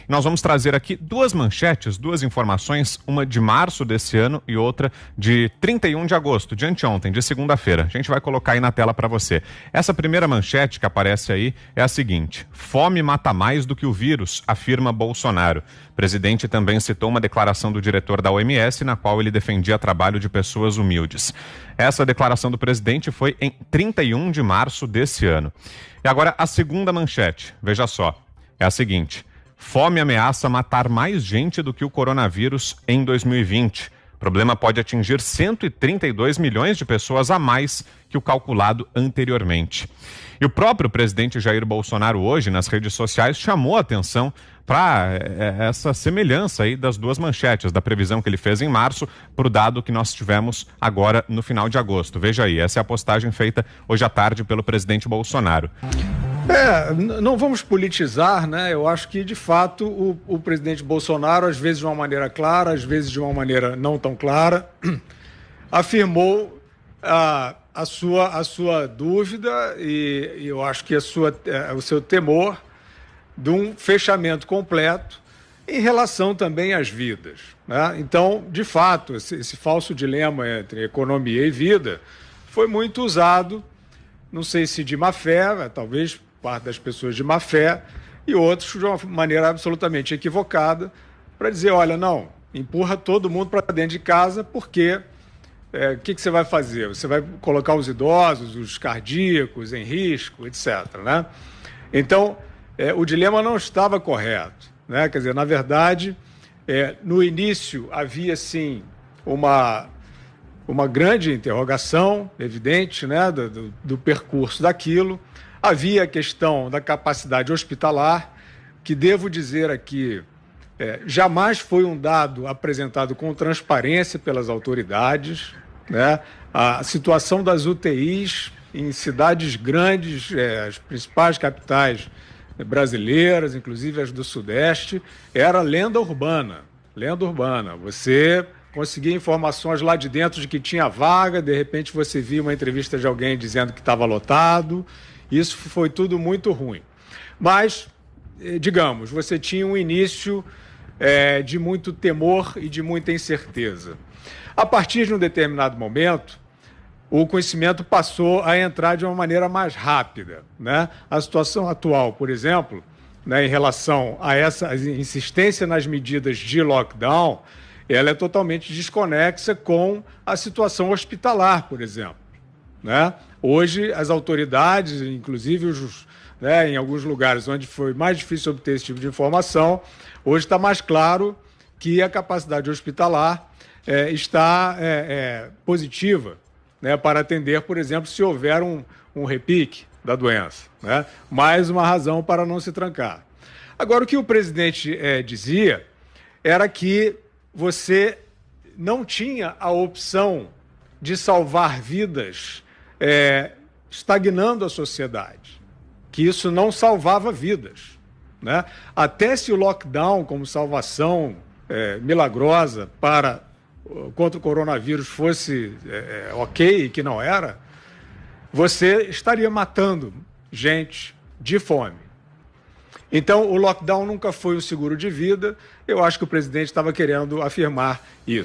Nós vamos trazer aqui duas manchetes, duas informações, uma de março desse ano e outra de 31 de agosto, de anteontem, de segunda-feira. A gente vai colocar aí na tela para você. Essa primeira manchete que aparece aí é a seguinte: fome mata mais do que o vírus, afirma Bolsonaro. O presidente também citou uma declaração do diretor da OMS, na qual ele defendia trabalho de pessoas humildes. Essa declaração do presidente foi em 31 de março desse ano. E agora a segunda manchete, veja só, é a seguinte: fome ameaça matar mais gente do que o coronavírus em 2020. O problema pode atingir 132 milhões de pessoas a mais que o calculado anteriormente. E o próprio presidente Jair Bolsonaro hoje, nas redes sociais, chamou a atenção para essa semelhança aí das duas manchetes, da previsão que ele fez em março para o dado que nós tivemos agora no final de agosto. Veja aí, essa é a postagem feita hoje à tarde pelo presidente Bolsonaro. Não vamos politizar, né? Eu acho que, de fato, o presidente Bolsonaro, às vezes de uma maneira clara, às vezes de uma maneira não tão clara, afirmou a sua dúvida e eu acho que o seu temor de um fechamento completo em relação também às vidas, né? Então, de fato, esse falso dilema entre economia e vida foi muito usado, não sei se de má fé, talvez parte das pessoas de má fé, e outros de uma maneira absolutamente equivocada, para dizer, olha, não, empurra todo mundo para dentro de casa, porque o que você vai fazer? Você vai colocar os idosos, os cardíacos em risco, etc., né? Então, o dilema não estava correto, né? Quer dizer, na verdade, no início havia, sim, uma grande interrogação, evidente, né, do percurso daquilo. Havia a questão da capacidade hospitalar, que devo dizer aqui, jamais foi um dado apresentado com transparência pelas autoridades, né? A situação das UTIs em cidades grandes, as principais capitais brasileiras, inclusive as do Sudeste, era lenda urbana. Lenda urbana. Você conseguia informações lá de dentro de que tinha vaga, de repente você via uma entrevista de alguém dizendo que estava lotado. Isso foi tudo muito ruim. Mas, digamos, você tinha um início de muito temor e de muita incerteza. A partir de um determinado momento, o conhecimento passou a entrar de uma maneira mais rápida, né? A situação atual, por exemplo, né, em relação a essa insistência nas medidas de lockdown, ela é totalmente desconexa com a situação hospitalar, por exemplo, né? Hoje, as autoridades, inclusive em alguns lugares onde foi mais difícil obter esse tipo de informação, hoje está mais claro que a capacidade hospitalar está positiva, né, para atender, por exemplo, se houver um repique da doença, né? Mais uma razão para não se trancar. Agora, o que o presidente dizia era que você não tinha a opção de salvar vidas estagnando a sociedade, que isso não salvava vidas, né? Até se o lockdown como salvação milagrosa contra o coronavírus fosse ok, que não era, você estaria matando gente de fome. Então, o lockdown nunca foi um seguro de vida. Eu acho que o presidente estava querendo afirmar isso.